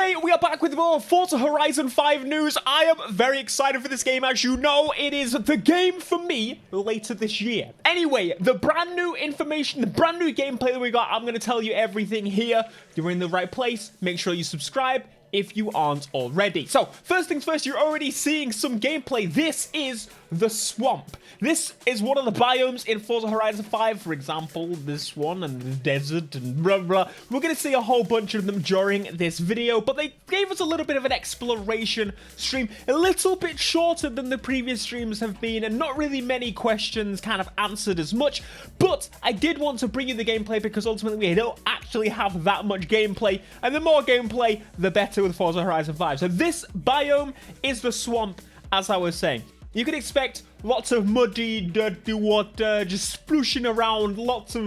Today, we are back with more Forza Horizon 5 news. I am very excited for this game. As you know, it is the game for me later this year. Anyway, the brand new information, the brand new gameplay that we got, I'm going to tell you everything here. You're in the right place. Make sure you subscribe if you aren't already. So, first things first, you're already seeing some gameplay. This is the swamp. This is one of the biomes in Forza Horizon 5, for example, this one, and the desert, and blah, blah. We're going to see a whole bunch of them during this video, but they gave us a little bit of an exploration stream, a little bit shorter than the previous streams have been, and not really many questions kind of answered as much, but I did want to bring you the gameplay because ultimately we don't actually have that much gameplay, and the more gameplay, the better with Forza Horizon 5. So this biome is the swamp, as I was saying. You can expect lots of muddy, dirty water, just splooshing around, lots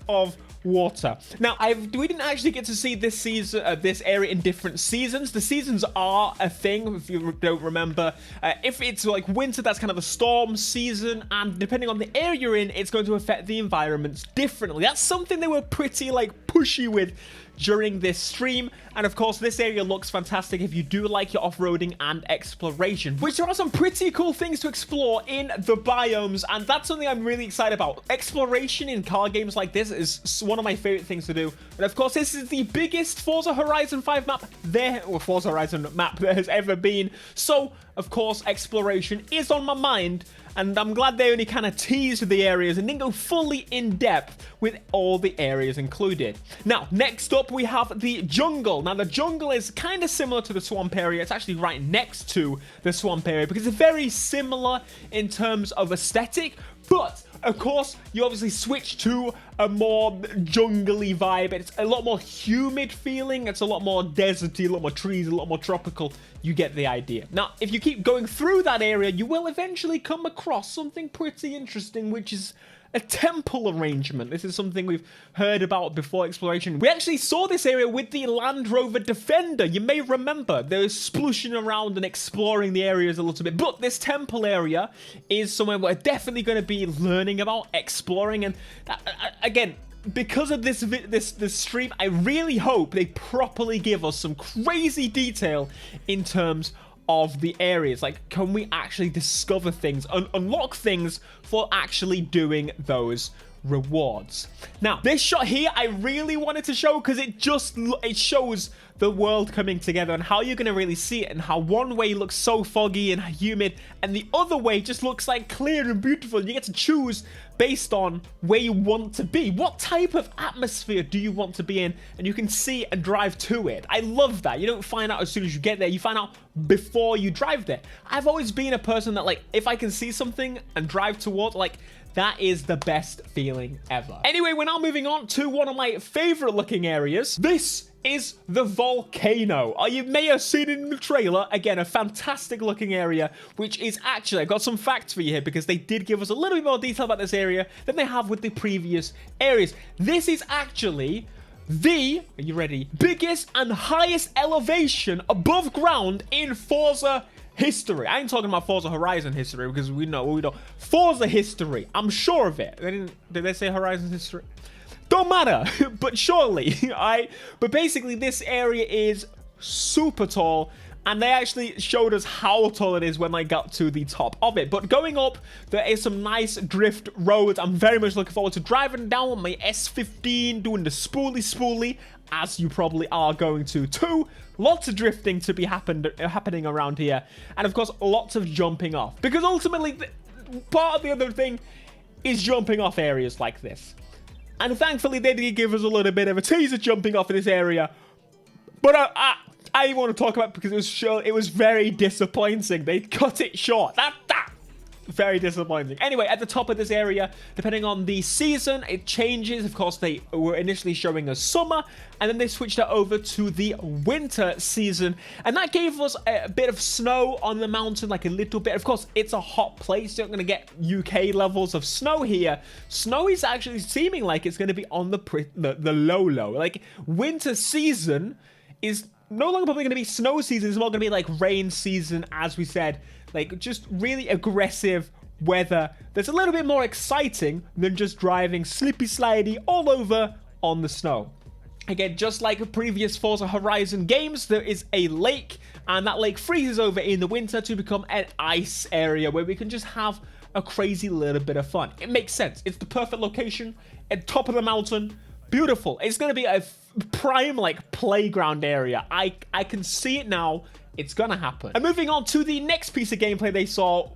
of water. Now, we didn't actually get to see this season, this area in different seasons. The seasons are a thing, if you don't remember. If it's like winter, that's kind of the storm season, and depending on the area you're in, it's going to affect the environments differently. That's something they were pretty like pushy with during this stream, and of course this area looks fantastic if you do like your off-roading and exploration, which there are some pretty cool things to explore in the biomes, and that's something I'm really excited about. Exploration in car games like this is one of my favorite things to do, and of course this is the biggest Forza Horizon 5 map Forza Horizon map there has ever been, so of course exploration is on my mind. And I'm glad they only kind of teased the areas and didn't go fully in depth with all the areas included. Now, next up, we have the jungle. Now, the jungle is kind of similar to the swamp area. It's actually right next to the swamp area because it's very similar in terms of aesthetic. But, of course, you obviously switch to a more jungly vibe. It's a lot more humid feeling. It's a lot more deserty, a lot more trees, a lot more tropical. You get the idea. Now, if you keep going through that area, you will eventually come across something pretty interesting, which is a temple arrangement. This is something we've heard about before exploration. We actually saw this area with the Land Rover Defender. You may remember. They're splooshing around and exploring the areas a little bit. But this temple area is somewhere we're definitely going to be learning about, exploring. And again, because of this stream, I really hope they properly give us some crazy detail in terms of the areas. Like, can we actually discover things, unlock things for actually doing those rewards? Now, this shot here, I really wanted to show because it shows the world coming together and how you're going to really see it, and how one way looks so foggy and humid and the other way just looks like clear and beautiful. You get to choose based on where you want to be. What type of atmosphere do you want to be in? And you can see and drive to it. I love that. You don't find out as soon as you get there. You find out before you drive there. I've always been a person that, like, if I can see something and drive towards, like, that is the best feeling ever. Anyway, we're now moving on to one of my favorite looking areas. This is the Volcano. You may have seen it in the trailer. Again, a fantastic looking area, which is actually, I've got some facts for you here because they did give us a little bit more detail about this area than they have with the previous areas. This is actually the, are you ready, biggest and highest elevation above ground in Forza history. I ain't talking about Forza Horizon history because we know Forza history. I'm sure of it. Did they say Horizon history? Don't matter, but surely. But basically, this area is super tall, and they actually showed us how tall it is when I got to the top of it. But going up, there is some nice drift roads. I'm very much looking forward to driving down with my S15, doing the spoolie, as you probably are going to too. Lots of drifting to be happening around here. And of course, lots of jumping off. Because ultimately, part of the other thing is jumping off areas like this. And thankfully, they did give us a little bit of a teaser jumping off in this area. But I want to talk about it because it was very disappointing. They cut it short. Very disappointing. Anyway, at the top of this area, depending on the season, it changes. Of course, they were initially showing us summer, and then they switched it over to the winter season. And that gave us a bit of snow on the mountain, like a little bit. Of course, it's a hot place. You're not going to get UK levels of snow here. Snow is actually seeming like it's going to be on the low. Like, winter season is no longer probably going to be snow season. It's more going to be like rain season, as we said. Like, just really aggressive weather that's a little bit more exciting than just driving slippy slidey all over on the snow. Again, just like previous Forza Horizon games, there is a lake, and that lake freezes over in the winter to become an ice area where we can just have a crazy little bit of fun. It makes sense. It's the perfect location at top of the mountain. Beautiful. It's going to be a prime, like, playground area. I can see it now. It's going to happen. And moving on to the next piece of gameplay they saw.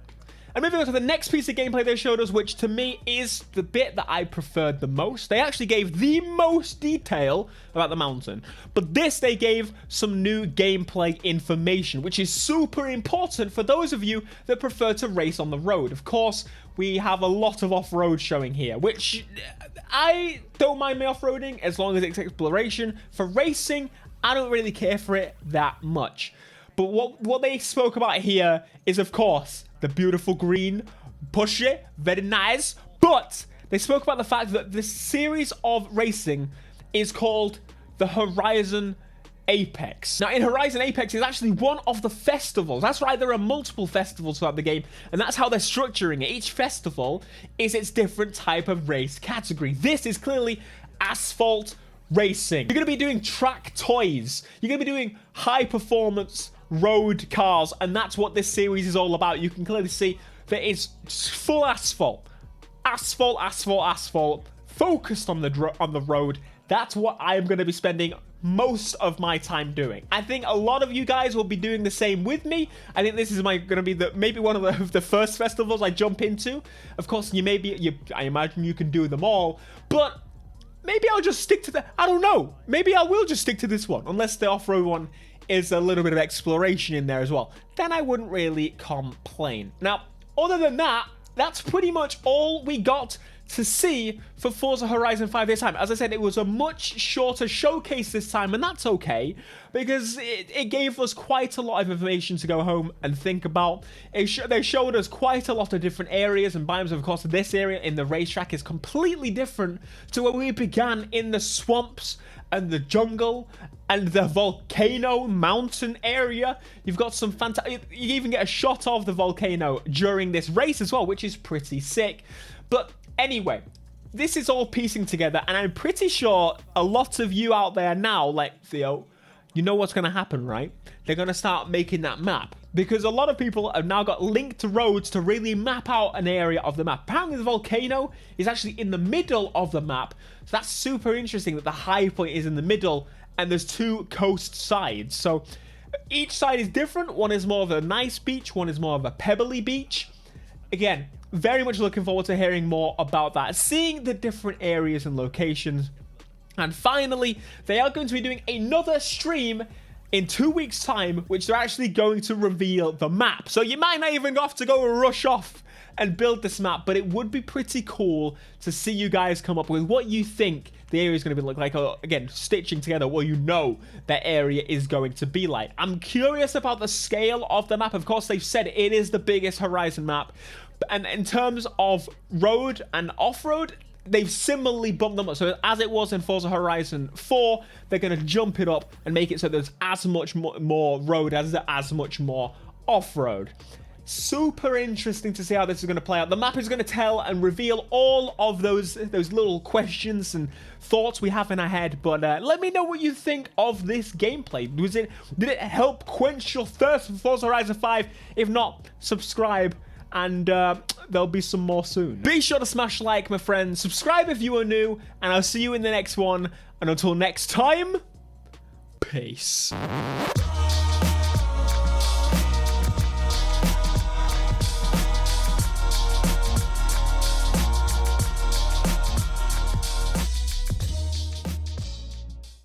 And moving on to the next piece of gameplay they showed us, which to me is the bit that I preferred the most. They actually gave the most detail about the mountain. But this, they gave some new gameplay information, which is super important for those of you that prefer to race on the road. Of course, we have a lot of off-road showing here, which I don't mind me off-roading as long as it's exploration. For racing, I don't really care for it that much. But what they spoke about here is, of course, the beautiful green, pushy, very nice. But they spoke about the fact that this series of racing is called the Horizon Apex. Now, in Horizon Apex is actually one of the festivals. That's right, there are multiple festivals throughout the game, and that's how they're structuring it. Each festival is its different type of race category. This is clearly asphalt racing. You're going to be doing track toys. You're going to be doing high performance road cars, and that's what this series is all about. You can clearly see that it's full asphalt, focused on the road. That's what I'm going to be spending most of my time doing. I think a lot of you guys will be doing the same with me. I think this is going to be maybe one of the first festivals I jump into. Of course, I imagine you can do them all, but maybe I'll just stick to I don't know. Maybe I will just stick to this one, unless the off-road one is a little bit of exploration in there as well. Then I wouldn't really complain. Now, other than that, that's pretty much all we got to see for Forza Horizon 5 this time. As I said, it was a much shorter showcase this time, and that's okay, because it gave us quite a lot of information to go home and think about. They showed us quite a lot of different areas and biomes. Of course, this area in the racetrack is completely different to where we began in the swamps and the jungle and the volcano mountain area. You've got some fantastic... You even get a shot of the volcano during this race as well, which is pretty sick. But anyway, this is all piecing together, and I'm pretty sure a lot of you out there now, like Theo, you know what's going to happen, right? They're going to start making that map, because a lot of people have now got linked roads to really map out an area of the map. Apparently the volcano is actually in the middle of the map, so that's super interesting that the high point is in the middle and there's two coast sides. So each side is different. One is more of a nice beach, one is more of a pebbly beach. Again, very much looking forward to hearing more about that, seeing the different areas and locations. And finally, they are going to be doing another stream in 2 weeks' time, which they're actually going to reveal the map. So you might not even have to go rush off and build this map, but it would be pretty cool to see you guys come up with what you think the area is going to be like, or again, stitching together what you know that area is going to be like. I'm curious about the scale of the map. Of course, they've said it is the biggest Horizon map, and in terms of road and off-road, they've similarly bumped them up. So as it was in Forza Horizon 4, they're going to jump it up and make it so there's as much more road as much more off-road. Super interesting to see how this is going to play out. The map is going to tell and reveal all of those little questions and thoughts we have in our head. But let me know what you think of this gameplay. Did it help quench your thirst for Forza Horizon 5? If not, subscribe, and there'll be some more soon. Be sure to smash like, my friends. Subscribe if you are new, and I'll see you in the next one. And until next time, peace.